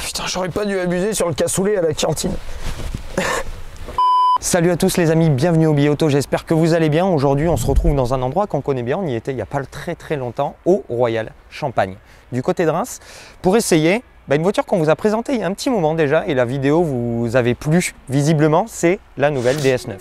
Putain, j'aurais pas dû abuser sur le cassoulet à la cantine. Salut à tous les amis, bienvenue au Billet Auto, j'espère que vous allez bien. Aujourd'hui on se retrouve dans un endroit qu'on connaît bien, on y était il n'y a pas très longtemps, au Royal Champagne, du côté de Reims, pour essayer une voiture qu'on vous a présentée il y a un petit moment déjà, et la vidéo vous avait plu visiblement, c'est la nouvelle DS9.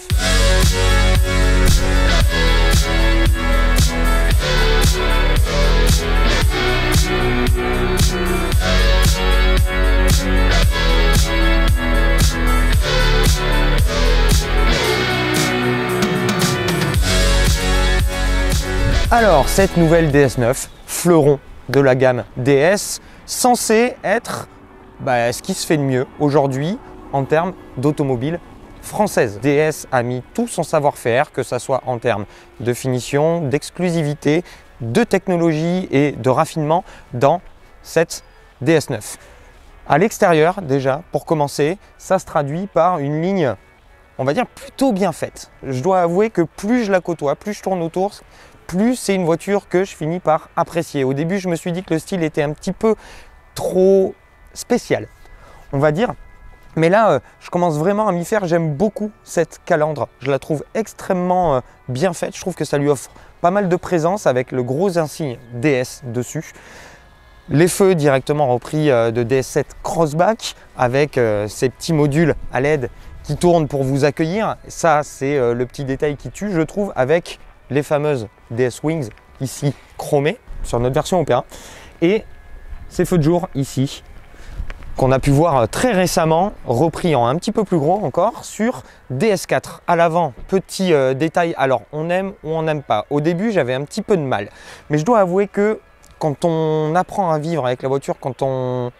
Alors, cette nouvelle DS9, fleuron de la gamme DS, censée être ce qui se fait de mieux aujourd'hui en termes d'automobile française. DS a mis tout son savoir-faire, que ce soit en termes de finition, d'exclusivité, de technologie et de raffinement dans cette DS9. À l'extérieur, déjà, pour commencer, ça se traduit par une ligne, on va dire, plutôt bien faite. Je dois avouer que plus je la côtoie, plus je tourne autour, plus c'est une voiture que je finis par apprécier. Au début, je me suis dit que le style était un petit peu trop spécial, on va dire. Mais là, je commence vraiment à m'y faire. J'aime beaucoup cette calandre. Je la trouve extrêmement bien faite. Je trouve que ça lui offre pas mal de présence avec le gros insigne DS dessus. Les feux directement repris de DS7 Crossback avec ces petits modules à LED qui tournent pour vous accueillir. Ça, c'est le petit détail qui tue, je trouve, avec les fameuses DS Wings ici chromées sur notre version Opera et ces feux de jour ici qu'on a pu voir très récemment repris en un petit peu plus gros encore sur DS4 à l'avant. Petit détail, alors on aime ou on n'aime pas. Au début j'avais un petit peu de mal, mais je dois avouer que quand on apprend à vivre avec la voiture, quand on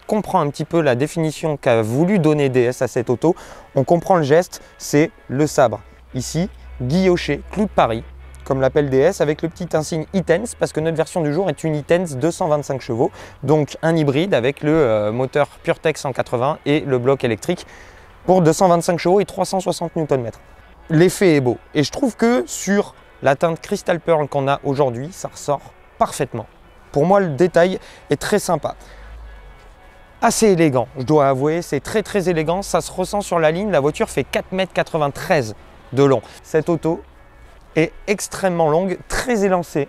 comprend un petit peu la définition qu'a voulu donner DS à cette auto, on comprend le geste, c'est le sabre ici guilloché, clou de Paris comme l'appelle DS, avec le petit insigne e-Tense, parce que notre version du jour est une e-Tense 225 chevaux, donc un hybride avec le moteur PureTech 180 et le bloc électrique pour 225 chevaux et 360 Nm. L'effet est beau, et je trouve que sur la teinte Crystal Pearl qu'on a aujourd'hui, ça ressort parfaitement. Pour moi, le détail est très sympa. Assez élégant, je dois avouer, c'est très élégant, ça se ressent sur la ligne, la voiture fait 4,93 m de long. Cette auto est extrêmement longue, très élancée,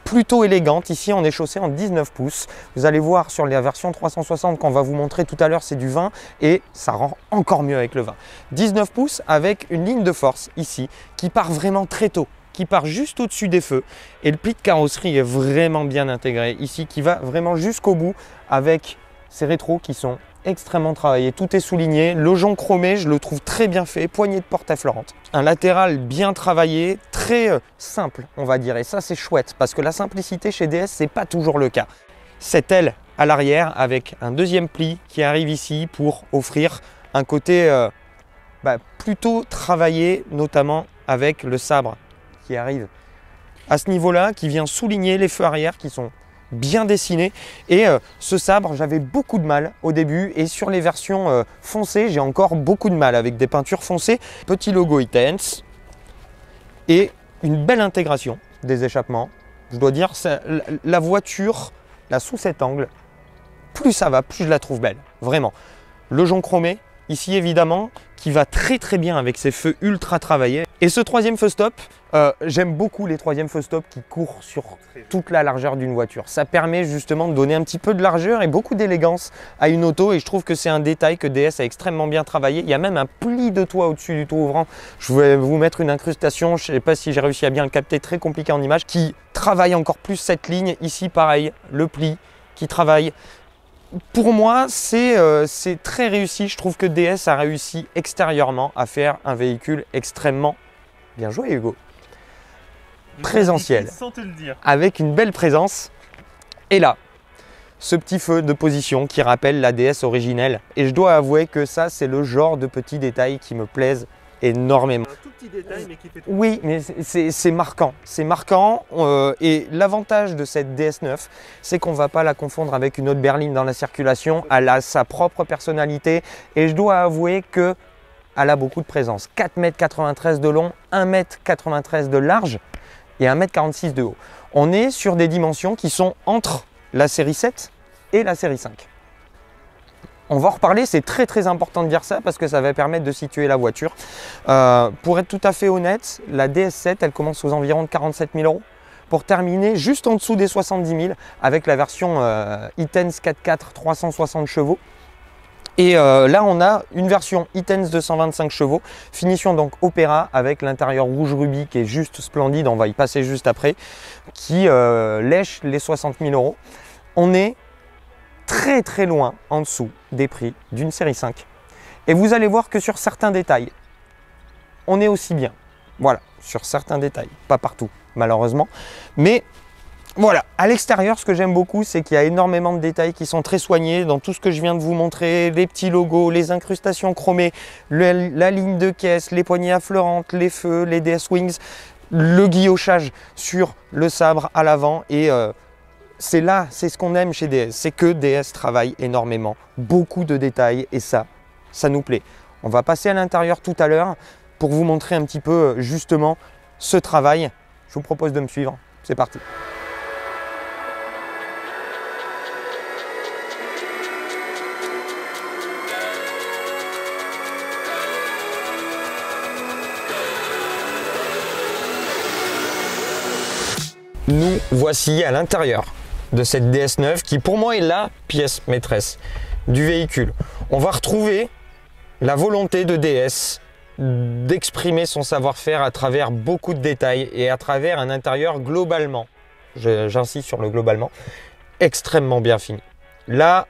plutôt élégante. Ici, on est chaussé en 19 pouces. Vous allez voir sur la version 360 qu'on va vous montrer tout à l'heure, c'est du 20 et ça rend encore mieux avec le 20. 19 pouces avec une ligne de force ici qui part vraiment très tôt, qui part juste au-dessus des feux. Et le pli de carrosserie est vraiment bien intégré ici, qui va vraiment jusqu'au bout avec ces rétros qui sont extrêmement travaillé, tout est souligné, le jonc chromé, je le trouve très bien fait, poignée de porte affleurante. Un latéral bien travaillé, très simple on va dire, et ça c'est chouette parce que la simplicité chez DS c'est pas toujours le cas. Cette aile à l'arrière avec un deuxième pli qui arrive ici pour offrir un côté plutôt travaillé, notamment avec le sabre qui arrive à ce niveau-là, qui vient souligner les feux arrière qui sont bien dessiné. Et ce sabre, j'avais beaucoup de mal au début, et sur les versions foncées, j'ai encore beaucoup de mal avec des peintures foncées. Petit logo e-Tense et une belle intégration des échappements. Je dois dire, la voiture, là sous cet angle, plus ça va, plus je la trouve belle, vraiment. Le jonc chromé, ici évidemment, qui va très bien avec ces feux ultra travaillés. Et ce troisième feu stop, j'aime beaucoup les troisièmes feux stop qui courent sur toute la largeur d'une voiture. Ça permet justement de donner un petit peu de largeur et beaucoup d'élégance à une auto, et je trouve que c'est un détail que DS a extrêmement bien travaillé. Il y a même un pli de toit au-dessus du toit ouvrant. Je vais vous mettre une incrustation, je ne sais pas si j'ai réussi à bien le capter, très compliqué en image, qui travaille encore plus cette ligne. Ici pareil, le pli qui travaille. Pour moi, c'est très réussi. Je trouve que DS a réussi extérieurement à faire un véhicule extrêmement, bien joué Hugo, présentiel, sans te le dire, avec une belle présence. Et là, ce petit feu de position qui rappelle la DS originelle. Et je dois avouer que ça, c'est le genre de petits détails qui me plaisent énormément. un tout petit détail mais qui fait tout. Oui, mais c'est marquant. C'est marquant. Et l'avantage de cette DS9, c'est qu'on ne va pas la confondre avec une autre berline dans la circulation. Elle a sa propre personnalité. Et je dois avouer que elle a beaucoup de présence. 4,93 m de long, 1,93 m de large et 1,46 m de haut. On est sur des dimensions qui sont entre la série 7 et la série 5. On va en reparler, c'est très important de dire ça parce que ça va permettre de situer la voiture. Pour être tout à fait honnête, la DS7, elle commence aux environs de 47 000 € pour terminer juste en dessous des 70 000 avec la version e-Tense 4x4 360 chevaux. Et là, on a une version e-Tense 225 chevaux, finition donc Opera avec l'intérieur rouge rubis qui est juste splendide, on va y passer juste après, qui lèche les 60 000 €. On est très loin en dessous des prix d'une série 5. Et vous allez voir que sur certains détails, on est aussi bien. Voilà, sur certains détails, pas partout malheureusement. Mais voilà, à l'extérieur, ce que j'aime beaucoup, c'est qu'il y a énormément de détails qui sont très soignés dans tout ce que je viens de vous montrer, les petits logos, les incrustations chromées, la ligne de caisse, les poignées affleurantes, les feux, les DS Wings, le guillochage sur le sabre à l'avant et c'est ce qu'on aime chez DS, c'est que DS travaille énormément, beaucoup de détails et ça nous plaît. On va passer à l'intérieur tout à l'heure pour vous montrer un petit peu justement ce travail. Je vous propose de me suivre, c'est parti. Nous voici à l'intérieur de cette DS9 qui pour moi est la pièce maîtresse du véhicule. On va retrouver la volonté de DS d'exprimer son savoir-faire à travers beaucoup de détails et à travers un intérieur globalement, j'insiste sur le globalement, extrêmement bien fini. Là,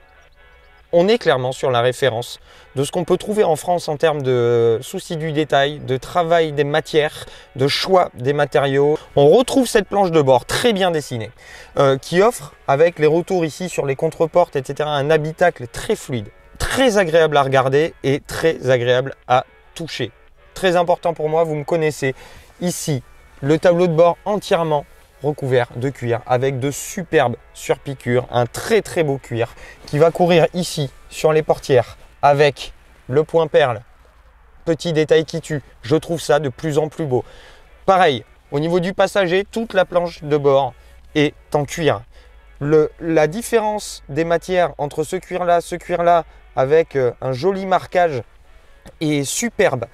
on est clairement sur la référence de ce qu'on peut trouver en France en termes de souci du détail, de travail des matières, de choix des matériaux. On retrouve cette planche de bord très bien dessinée qui offre, avec les retours ici sur les contreportes, etc., un habitacle très fluide, très agréable à regarder et très agréable à toucher. Très important pour moi, vous me connaissez. Ici, le tableau de bord entièrement recouvert de cuir avec de superbes surpiqûres, un très beau cuir qui va courir ici sur les portières avec le point perle, petit détail qui tue. Je trouve ça de plus en plus beau. Pareil, au niveau du passager, toute la planche de bord est en cuir. La différence des matières entre ce cuir-là avec un joli marquage est superbe.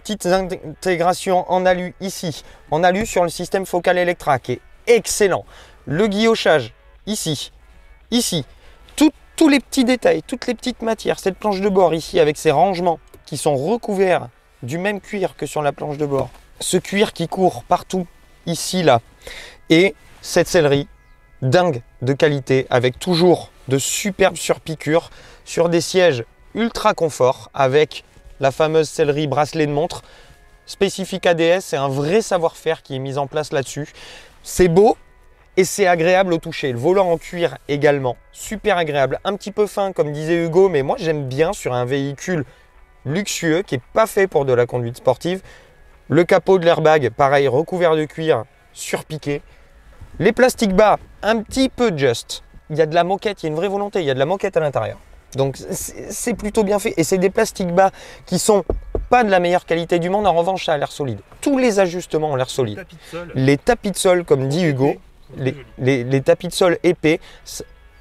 Petite intégration en alu ici, en alu sur le système focal Electra qui est excellent. Le guillochage ici, tous les petits détails, toutes les petites matières. Cette planche de bord ici avec ses rangements qui sont recouverts du même cuir que sur la planche de bord. Ce cuir qui court partout, ici, là. Et cette sellerie dingue de qualité avec toujours de superbes surpiqûres sur des sièges ultra confort avec la fameuse sellerie bracelet de montre spécifique ADS. C'est un vrai savoir-faire qui est mis en place là-dessus. C'est beau et c'est agréable au toucher. Le volant en cuir également, super agréable. Un petit peu fin comme disait Hugo, mais moi j'aime bien sur un véhicule luxueux qui n'est pas fait pour de la conduite sportive. Le capot de l'airbag, pareil, recouvert de cuir, surpiqué. Les plastiques bas, un petit peu juste. Il y a de la moquette, il y a une vraie volonté, il y a de la moquette à l'intérieur. Donc c'est plutôt bien fait. Et c'est des plastiques bas qui sont pas de la meilleure qualité du monde. En revanche, ça a l'air solide. Tous les ajustements ont l'air solides. Les tapis de sol, comme dit Hugo, les tapis de sol épais,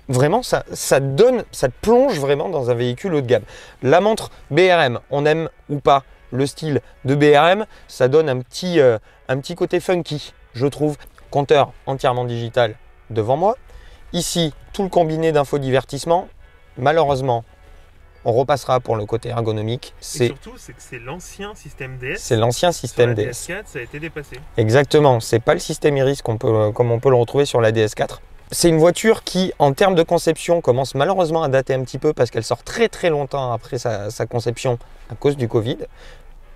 vraiment, ça te plonge vraiment dans un véhicule haut de gamme. La montre BRM, on aime ou pas le style de BRM, ça donne un petit côté funky, je trouve. Compteur entièrement digital devant moi. Ici, tout le combiné d'infodivertissement. Malheureusement, on repassera pour le côté ergonomique. Et surtout, c'est que c'est l'ancien système DS. C'est l'ancien système DS. DS4, ça a été dépassé. Exactement, c'est pas le système Iris comme on peut le retrouver sur la DS4. C'est une voiture qui, en termes de conception, commence malheureusement à dater un petit peu parce qu'elle sort très longtemps après sa conception à cause du Covid.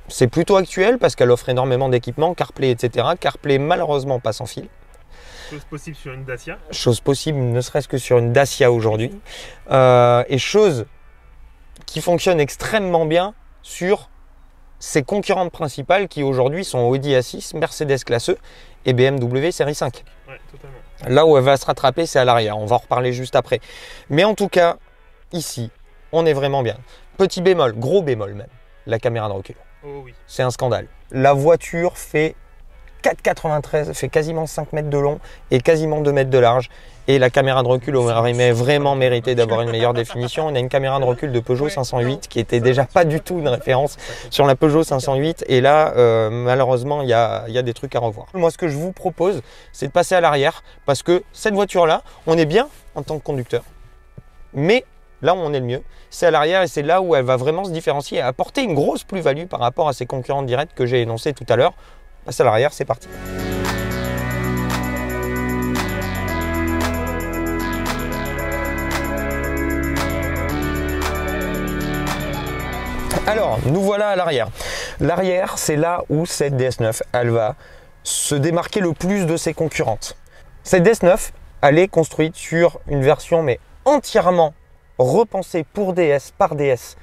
C'est plutôt actuel parce qu'elle offre énormément d'équipements, CarPlay, etc. CarPlay, malheureusement, pas sans fil. Chose possible sur une Dacia. Chose possible, ne serait-ce que sur une Dacia aujourd'hui. Et chose qui fonctionne extrêmement bien sur ses concurrentes principales qui aujourd'hui sont Audi A6, Mercedes Classe E et BMW Série 5. Ouais, totalement. Là où elle va se rattraper, c'est à l'arrière. On va en reparler juste après. Mais en tout cas, ici, on est vraiment bien. Petit bémol, gros bémol même, la caméra de recul. Oh oui. C'est un scandale. La voiture fait 4,93, fait quasiment 5 mètres de long et quasiment 2 mètres de large. Et la caméra de recul aurait vraiment mérité d'avoir une meilleure définition. On a une caméra de recul de Peugeot 508 qui était déjà pas du tout une référence sur la Peugeot 508. Et là, malheureusement, il y a des trucs à revoir. Moi, ce que je vous propose, c'est de passer à l'arrière parce que cette voiture-là, on est bien en tant que conducteur. Mais là où on est le mieux, c'est à l'arrière et c'est là où elle va vraiment se différencier et apporter une grosse plus-value par rapport à ses concurrents directs que j'ai énoncés tout à l'heure. Passe à l'arrière, c'est parti. Alors, nous voilà à l'arrière. L'arrière, c'est là où cette DS9, elle va se démarquer le plus de ses concurrentes. Cette DS9, elle est construite sur une version mais entièrement repensée pour DS, par DS,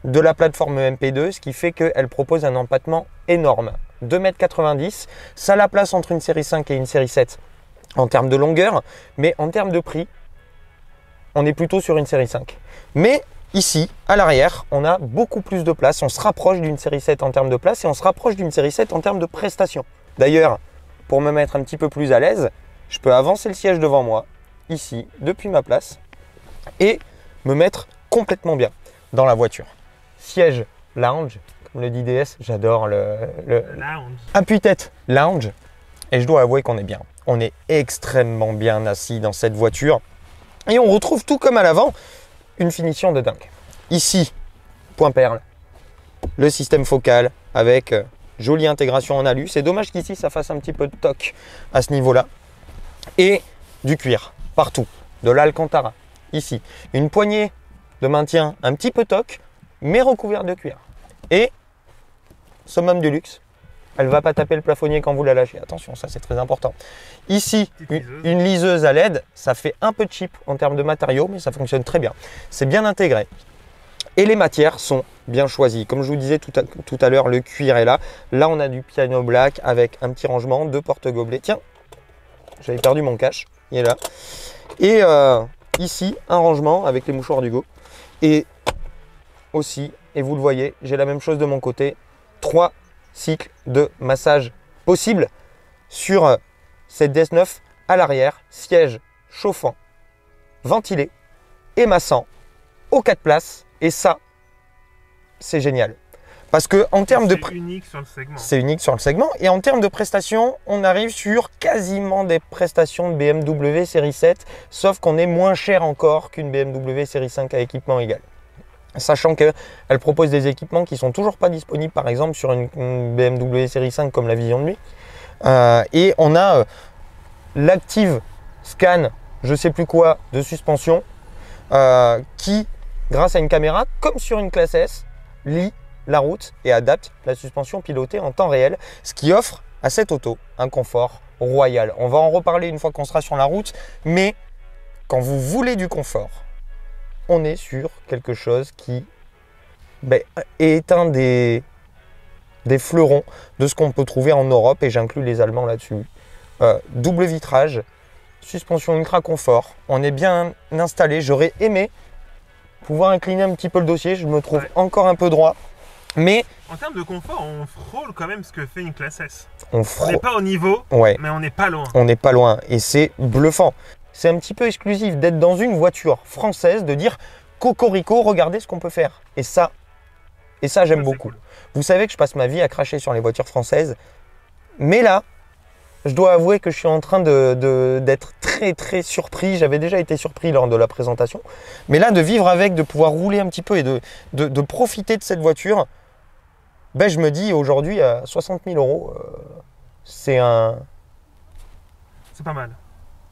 de la plateforme MP2, ce qui fait qu'elle propose un empattement énorme. 2,90 m, ça la place entre une série 5 et une série 7 en termes de longueur, mais en termes de prix, on est plutôt sur une série 5. Mais ici, à l'arrière, on a beaucoup plus de place. On se rapproche d'une série 7 en termes de place et on se rapproche d'une série 7 en termes de prestations. D'ailleurs, pour me mettre un petit peu plus à l'aise, je peux avancer le siège devant moi, ici, depuis ma place, et me mettre complètement bien dans la voiture. Siège lounge, comme le dit DS, j'adore le Lounge. Appuie-tête lounge. Et je dois avouer qu'on est bien. On est extrêmement bien assis dans cette voiture. Et on retrouve tout comme à l'avant, une finition de dingue. Ici, point perle, le système focal avec jolie intégration en alu. C'est dommage qu'ici, ça fasse un petit peu de toc à ce niveau-là. Et du cuir partout, de l'Alcantara. Ici, une poignée de maintien un petit peu toc, mais recouverte de cuir. Et summum du luxe, elle ne va pas taper le plafonnier quand vous la lâchez. Attention, ça c'est très important. Ici, une liseuse à LED, ça fait un peu cheap en termes de matériaux, mais ça fonctionne très bien. C'est bien intégré. Et les matières sont bien choisies. Comme je vous disais tout à l'heure, le cuir est là. Là, on a du piano black avec un petit rangement, deux porte-gobelets. Tiens, j'avais perdu mon cache, il est là. Et ici, un rangement avec les mouchoirs d'Hugo. Et aussi, et vous le voyez, j'ai la même chose de mon côté, 3 cycles de massage possible sur cette DS9 à l'arrière, siège chauffant, ventilé et massant aux 4 places. Et ça, c'est génial. Parce que en termes de C'est unique sur le segment. C'est unique sur le segment. Et en termes de prestations, on arrive sur quasiment des prestations de BMW série 7, sauf qu'on est moins cher encore qu'une BMW série 5 à équipement égal. Sachant qu'elle propose des équipements qui ne sont toujours pas disponibles, par exemple, sur une BMW série 5 comme la Vision de nuit. Et on a l'Active Scan, je ne sais plus quoi, de suspension, qui, grâce à une caméra, comme sur une classe S, lit la route et adapte la suspension pilotée en temps réel, ce qui offre à cette auto un confort royal. On va en reparler une fois qu'on sera sur la route, mais quand vous voulez du confort, on est sur quelque chose qui est un des fleurons de ce qu'on peut trouver en Europe, et j'inclus les Allemands là-dessus. Double vitrage, suspension ultra confort, on est bien installé. J'aurais aimé pouvoir incliner un petit peu le dossier, je me trouve encore un peu droit. Mais en termes de confort, on frôle quand même ce que fait une classe S. on n'est pas au niveau, ouais, mais on n'est pas loin. on n'est pas loin et c'est bluffant. C'est un petit peu exclusif d'être dans une voiture française, de dire cocorico, regardez ce qu'on peut faire. Et ça j'aime beaucoup. Cool. Vous savez que je passe ma vie à cracher sur les voitures françaises, mais là, je dois avouer que je suis en train d'être très très surpris. J'avais déjà été surpris lors de la présentation, mais là, de vivre avec, de pouvoir rouler un petit peu et de profiter de cette voiture, je me dis aujourd'hui à 60 000 €, c'est pas mal.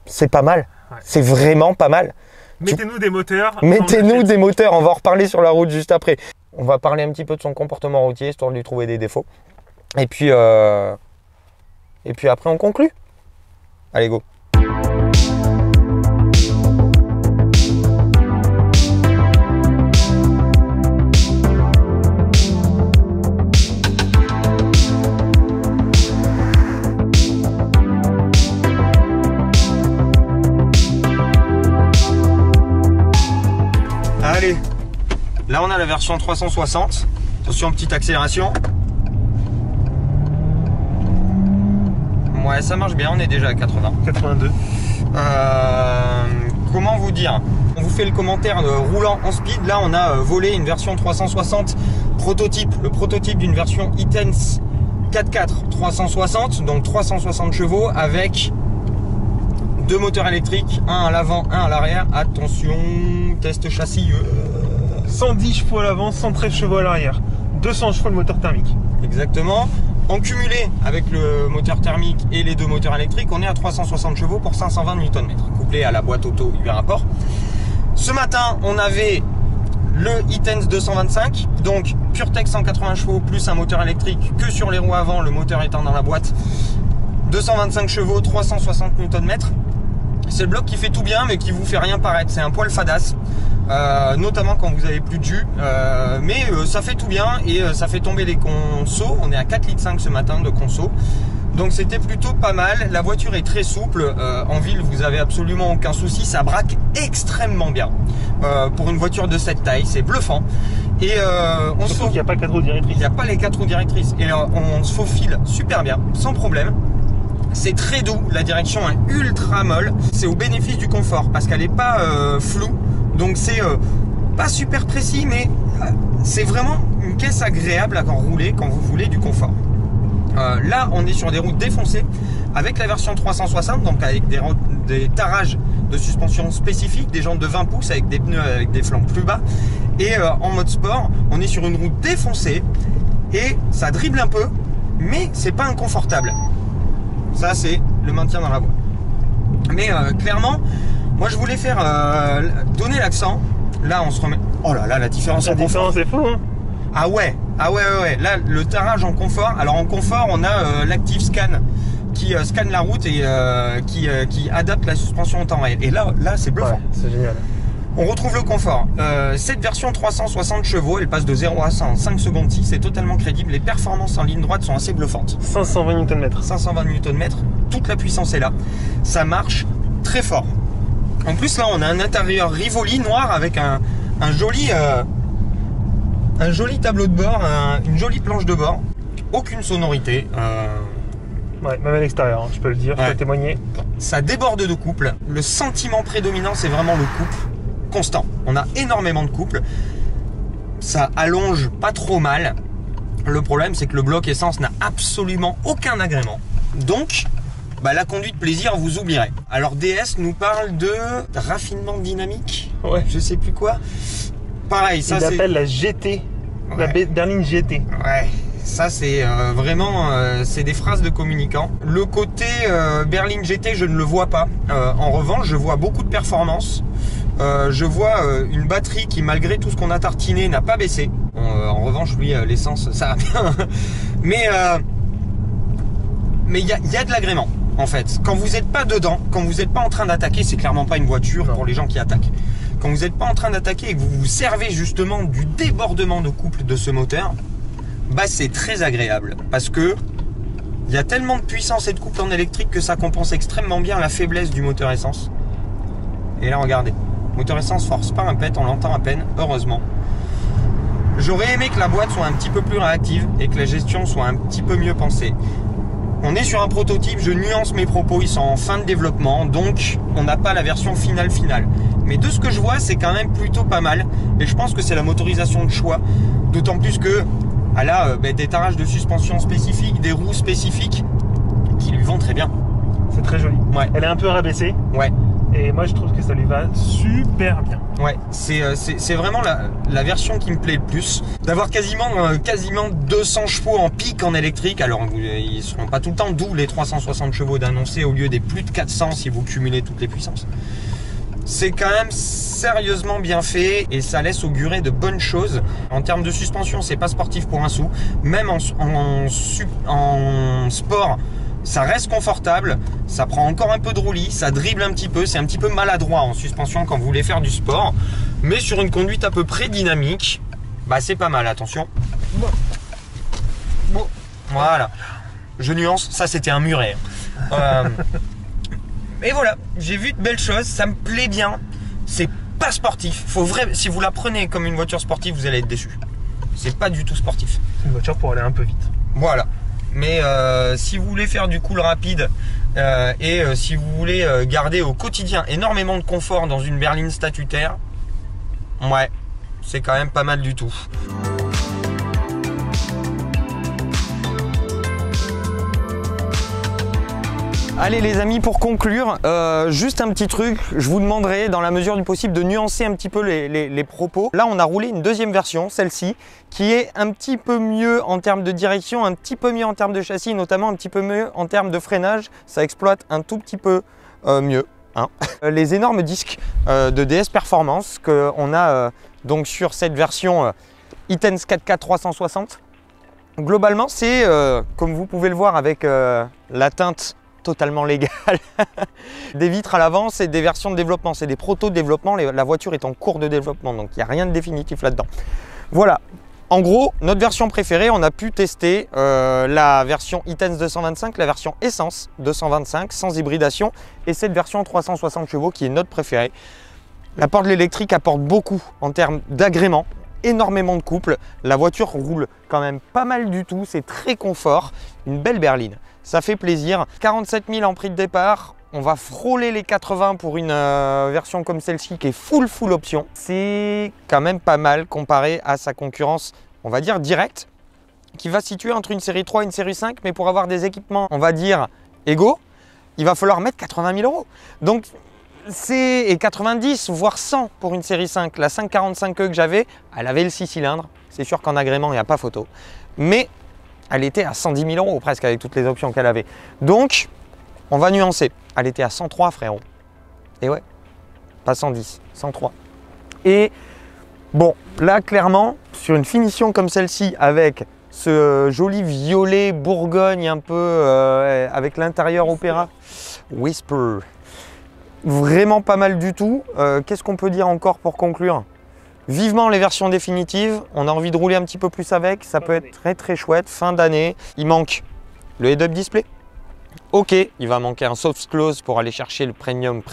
C'est pas mal. Ouais. C'est vraiment pas mal. Mettez-nous des moteurs. Mettez-nous des moteurs, on va en reparler sur la route juste après. On va parler un petit peu de son comportement routier, histoire de lui trouver des défauts. Et puis après, on conclut. Allez, go. Allez, là on a la version 360. Attention, petite accélération. Ouais, ça marche bien, on est déjà à 80. 82. Comment vous dire? On vous fait le commentaire roulant en speed. Là, on a volé une version 360 prototype, le prototype d'une version e-Tense 4x4 360, donc 360 chevaux avec deux moteurs électriques, un à l'avant, un à l'arrière. Attention, test châssis. 110 chevaux à l'avant, 113 chevaux à l'arrière. 200 chevaux le moteur thermique. Exactement. En cumulé avec le moteur thermique et les deux moteurs électriques, on est à 360 chevaux pour 520 Nm, couplé à la boîte auto 8 rapports. Ce matin, on avait le e-Tense 225, donc PureTech 180 chevaux plus un moteur électrique que sur les roues avant, le moteur étant dans la boîte. 225 chevaux, 360 Nm. C'est le bloc qui fait tout bien mais qui vous fait rien paraître, c'est un poil fadasse. Notamment quand vous avez plus de jus, mais ça fait tout bien et ça fait tomber les consos. On est à 4,5 litres ce matin de conso, donc c'était plutôt pas mal. La voiture est très souple, en ville vous avez absolument aucun souci, ça braque extrêmement bien pour une voiture de cette taille, c'est bluffant. Et on surtout qu'il n'y a pas 4 roues directrices. Il n'y a pas les 4 roues directrices et on se faufile super bien, sans problème. C'est très doux, la direction est ultra molle, c'est au bénéfice du confort parce qu'elle n'est pas floue. Donc c'est pas super précis, mais c'est vraiment une caisse agréable à rouler quand vous voulez du confort. Là, on est sur des routes défoncées avec la version 360, donc avec des tarages de suspension spécifiques, des jantes de 20 pouces avec des pneus avec des flancs plus bas. Et en mode sport, on est sur une route défoncée et ça dribble un peu, mais c'est pas inconfortable. Ça, c'est le maintien dans la voie. Mais clairement, moi je voulais faire donner l'accent. Là on se remet. Oh là là, la différence en confort. La différence est fou, hein. Ah ouais. Là le tarage en confort. Alors en confort on a l'Active Scan qui scanne la route et qui adapte la suspension en temps réel. Et là c'est bluffant. Ouais, c'est génial. On retrouve le confort. Cette version 360 chevaux, elle passe de 0 à 100 en 5 secondes 6, c'est totalement crédible. Les performances en ligne droite sont assez bluffantes. 520 Nm. 520 Nm, toute la puissance est là. Ça marche très fort. En plus, là, on a un intérieur Rivoli noir avec un joli tableau de bord, une jolie planche de bord. Aucune sonorité. Ouais, même à l'extérieur, hein, je peux le dire, je peux témoigner. Ça déborde de couple. Le sentiment prédominant, c'est vraiment le couple constant. On a énormément de couple. Ça allonge pas trop mal. Le problème, c'est que le bloc essence n'a absolument aucun agrément. Donc, la conduite plaisir, vous oublierez. Alors DS nous parle de raffinement dynamique. Ouais. Je sais plus quoi. Pareil, ça c'est... Il appelle la GT, la berline GT. Ouais, ça c'est vraiment... c'est des phrases de communicants. Le côté berline GT, je ne le vois pas. En revanche, je vois beaucoup de performance. Je vois une batterie qui, malgré tout ce qu'on a tartiné, n'a pas baissé. En revanche, lui, l'essence, ça va bien. Mais il y a de l'agrément. En fait, quand vous n'êtes pas dedans, quand vous n'êtes pas en train d'attaquer, c'est clairement pas une voiture pour les gens qui attaquent. Quand vous n'êtes pas en train d'attaquer et que vous vous servez justement du débordement de couple de ce moteur, c'est très agréable parce que il y a tellement de puissance et de couple en électrique que ça compense extrêmement bien la faiblesse du moteur essence. Et là, regardez, moteur essence force pas un pet, on l'entend à peine, heureusement. J'aurais aimé que la boîte soit un petit peu plus réactive et que la gestion soit un petit peu mieux pensée. On est sur un prototype, je nuance mes propos, ils sont en fin de développement, donc on n'a pas la version finale. Mais de ce que je vois, c'est quand même plutôt pas mal, et je pense que c'est la motorisation de choix, d'autant plus que elle a des tarages de suspension spécifiques, des roues spécifiques, qui lui vont très bien. C'est très joli. Ouais. Elle est un peu rabaissée. Ouais. Et moi je trouve que ça lui va super bien. Ouais, c'est vraiment la version qui me plaît le plus. D'avoir quasiment 200 chevaux en pic en électrique. Alors ils ne seront pas tout le temps, d'où les 360 chevaux d'annoncer au lieu des plus de 400 si vous cumulez toutes les puissances. C'est quand même sérieusement bien fait et ça laisse augurer de bonnes choses. En termes de suspension, c'est pas sportif pour un sou. Même en sport, ça reste confortable, ça prend encore un peu de roulis, ça dribble un petit peu, c'est un petit peu maladroit en suspension quand vous voulez faire du sport. Mais sur une conduite à peu près dynamique, c'est pas mal, attention. Bon. Voilà, je nuance, ça c'était un muret. Et voilà, j'ai vu de belles choses, ça me plaît bien. C'est pas sportif, si vous la prenez comme une voiture sportive, vous allez être déçu. C'est pas du tout sportif. C'est une voiture pour aller un peu vite. Voilà. mais si vous voulez faire du cool rapide si vous voulez garder au quotidien énormément de confort dans une berline statutaire, ouais, c'est quand même pas mal du tout. Allez les amis, pour conclure, juste un petit truc, je vous demanderai dans la mesure du possible de nuancer un petit peu les propos. Là on a roulé une deuxième version, celle-ci, qui est un petit peu mieux en termes de direction, un petit peu mieux en termes de châssis, notamment un petit peu mieux en termes de freinage. Ça exploite un tout petit peu mieux. Hein. Les énormes disques de DS Performance qu'on a donc sur cette version Itense 4K 360. Globalement c'est, comme vous pouvez le voir avec la teinte totalement légal. Des vitres à l'avant, c'est des versions de développement, c'est des proto-développements, la voiture est en cours de développement, donc il n'y a rien de définitif là-dedans. Voilà, en gros, notre version préférée, on a pu tester la version Itense 225, la version Essence 225, sans hybridation, et cette version 360 chevaux qui est notre préférée. L'apport de l'électrique apporte beaucoup en termes d'agrément, énormément de couple, la voiture roule quand même pas mal du tout, c'est très confort, une belle berline. Ça fait plaisir. 47 000 en prix de départ. On va frôler les 80 pour une version comme celle-ci qui est full option. C'est quand même pas mal comparé à sa concurrence, on va dire directe, qui va se situer entre une série 3 et une série 5. Mais pour avoir des équipements, on va dire, égaux, il va falloir mettre 80 000 €. Donc, et 90 voire 100 pour une série 5. La 545e que j'avais, elle avait le 6 cylindres. C'est sûr qu'en agrément, il n'y a pas photo. Mais elle était à 110 000 € presque avec toutes les options qu'elle avait. Donc, on va nuancer. Elle était à 103 frérot. Et ouais, pas 110, 103. Et bon, là clairement, sur une finition comme celle-ci, avec ce joli violet Bourgogne un peu, avec l'intérieur opéra, Whisper, vraiment pas mal du tout. Qu'est-ce qu'on peut dire encore pour conclure ? Vivement les versions définitives, on a envie de rouler un petit peu plus avec, ça peut être très chouette, fin d'année. Il manque le head-up display. Ok, il va manquer un soft close pour aller chercher le premium.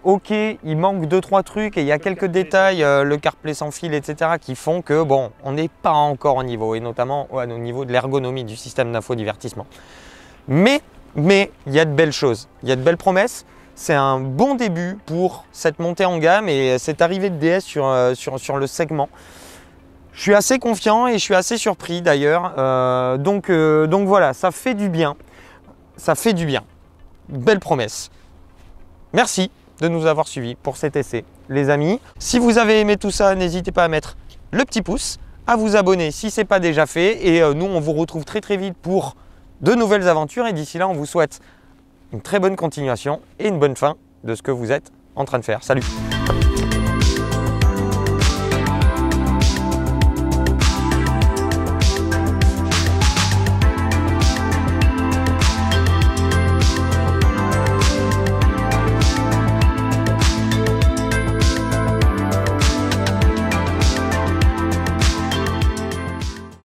Ok, il manque 2-3 trucs et il y a quelques détails, le CarPlay sans fil, etc. qui font que bon, on n'est pas encore au niveau, et notamment au niveau de l'ergonomie du système d'infodivertissement. Mais il y a de belles choses, il y a de belles promesses. C'est un bon début pour cette montée en gamme et cette arrivée de DS sur le segment. Je suis assez confiant et je suis assez surpris d'ailleurs. Donc voilà, ça fait du bien. Ça fait du bien. Belle promesse. Merci de nous avoir suivis pour cet essai, les amis. Si vous avez aimé tout ça, n'hésitez pas à mettre le petit pouce, à vous abonner si ce n'est pas déjà fait. Et nous, on vous retrouve très vite pour de nouvelles aventures. Et d'ici là, on vous souhaite une très bonne continuation et une bonne fin de ce que vous êtes en train de faire. Salut!